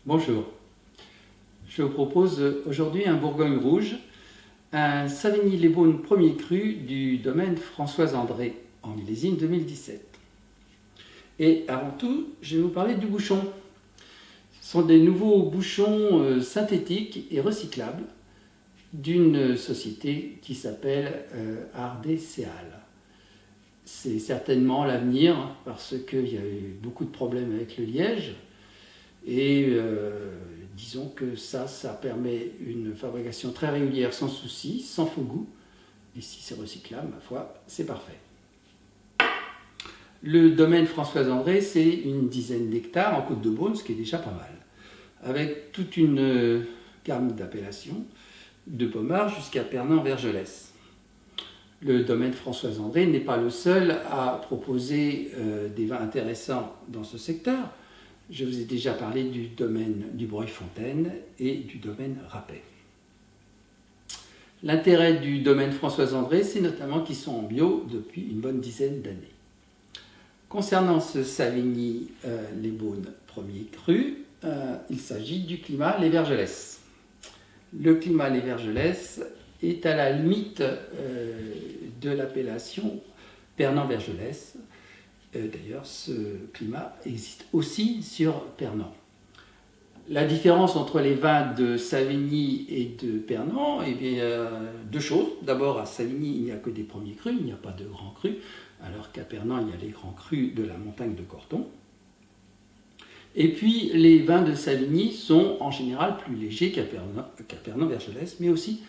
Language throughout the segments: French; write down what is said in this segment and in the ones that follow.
Bonjour, je vous propose aujourd'hui un Bourgogne rouge, un Savigny-les-Beaunes premier cru du domaine Françoise André en millésime 2017. Et avant tout, je vais vous parler du bouchon. Ce sont des nouveaux bouchons synthétiques et recyclables d'une société qui s'appelle Ardécéal. C'est certainement l'avenir parce qu'il y a eu beaucoup de problèmes avec le liège. Et disons que ça permet une fabrication très régulière, sans souci, sans faux goût. Et si c'est recyclable, ma foi, c'est parfait. Le domaine Françoise André, c'est une dizaine d'hectares en Côte-de-Beaune, ce qui est déjà pas mal. Avec toute une gamme d'appellations, de Pommard jusqu'à Pernan-Vergelès. Le domaine Françoise André n'est pas le seul à proposer des vins intéressants dans ce secteur. Je vous ai déjà parlé du domaine du Breuil-Fontaine et du domaine Rapet. L'intérêt du domaine Françoise André, c'est notamment qu'ils sont en bio depuis une bonne dizaine d'années. Concernant ce Savigny-les-Beaunes premier cru, il s'agit du climat Les Vergelès. Le climat Les Vergelès est à la limite de l'appellation Pernan-Vergelès. D'ailleurs, ce climat existe aussi sur Pernan. La différence entre les vins de Savigny et de Pernan, eh bien, deux choses. D'abord, à Savigny, il n'y a que des premiers crus, il n'y a pas de grands crus, alors qu'à Pernan, il y a les grands crus de la montagne de Corton. Et puis, les vins de Savigny sont en général plus légers qu'à Pernan-Vergelès, mais aussi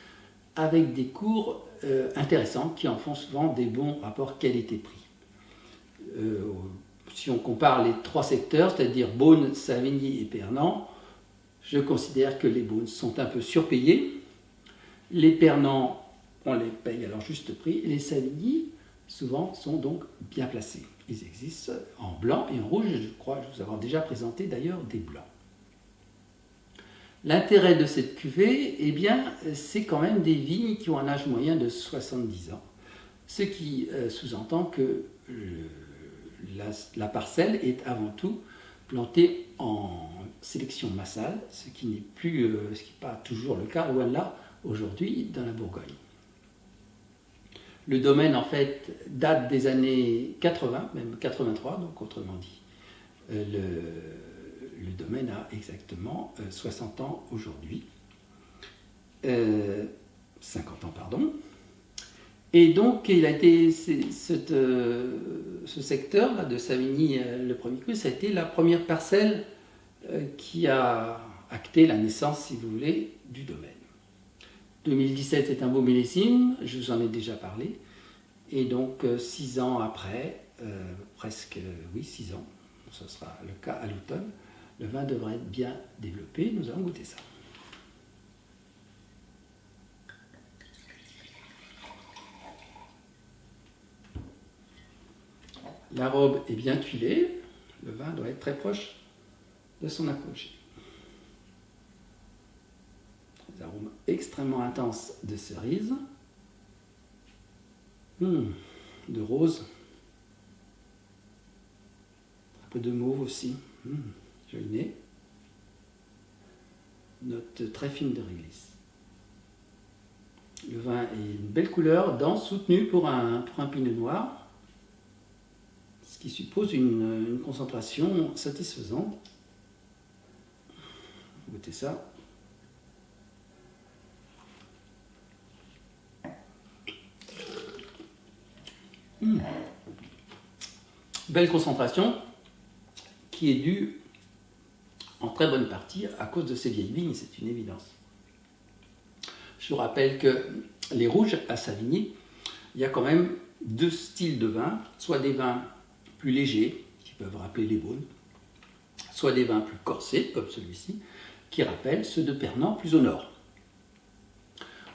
avec des cours intéressants qui en font souvent des bons rapports qualité-prix. Si on compare les trois secteurs, c'est-à-dire Beaune, Savigny et Pernan, je considère que les Beaunes sont un peu surpayés. Les Pernan, on les paye à leur juste prix. Et les Savigny, souvent, sont donc bien placés. Ils existent en blanc et en rouge. Je crois vous avoir déjà présenté d'ailleurs des blancs. L'intérêt de cette cuvée, eh bien, c'est quand même des vignes qui ont un âge moyen de 70 ans. Ce qui sous-entend que la parcelle est avant tout plantée en sélection massale, ce qui n'est pas toujours le cas, loin de là, aujourd'hui, dans la Bourgogne. Le domaine, en fait, date des années 80, même 83, donc autrement dit, le domaine a exactement 60 ans aujourd'hui. 50 ans, pardon. Et donc, il a été, ce secteur là, de Savigny, le premier cru, ça a été la première parcelle qui a acté la naissance, si vous voulez, du domaine. 2017 est un beau millésime, je vous en ai déjà parlé. Et donc, 6 ans après, presque, 6 ans, ce sera le cas à l'automne, le vin devrait être bien développé, nous allons goûter ça. La robe est bien tuilée, le vin doit être très proche de son apogée. Des arômes extrêmement intenses de cerise, de rose, un peu de mauve aussi, joli nez, note très fine de réglisse. Le vin est une belle couleur, dense, soutenue pour un pinot noir, ce qui suppose une concentration satisfaisante. Goûtez ça. Belle concentration qui est due en très bonne partie à cause de ces vieilles vignes, c'est une évidence. Je vous rappelle que les rouges à Savigny, il y a quand même deux styles de vin, soit des vins plus légers, qui peuvent rappeler les Beaunes, soit des vins plus corsés, comme celui-ci, qui rappellent ceux de Pernan, plus au nord.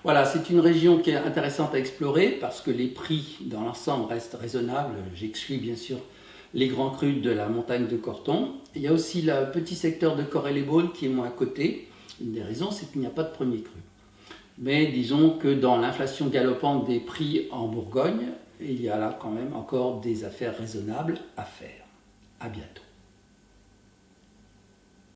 Voilà, c'est une région qui est intéressante à explorer, parce que les prix dans l'ensemble restent raisonnables. J'exclus bien sûr les grands crus de la montagne de Corton. Il y a aussi le petit secteur de Corrèze-les-Beaunes qui est moins à côté. Une des raisons, c'est qu'il n'y a pas de premier cru. Mais disons que dans l'inflation galopante des prix en Bourgogne, il y a là quand même encore des affaires raisonnables à faire. À bientôt.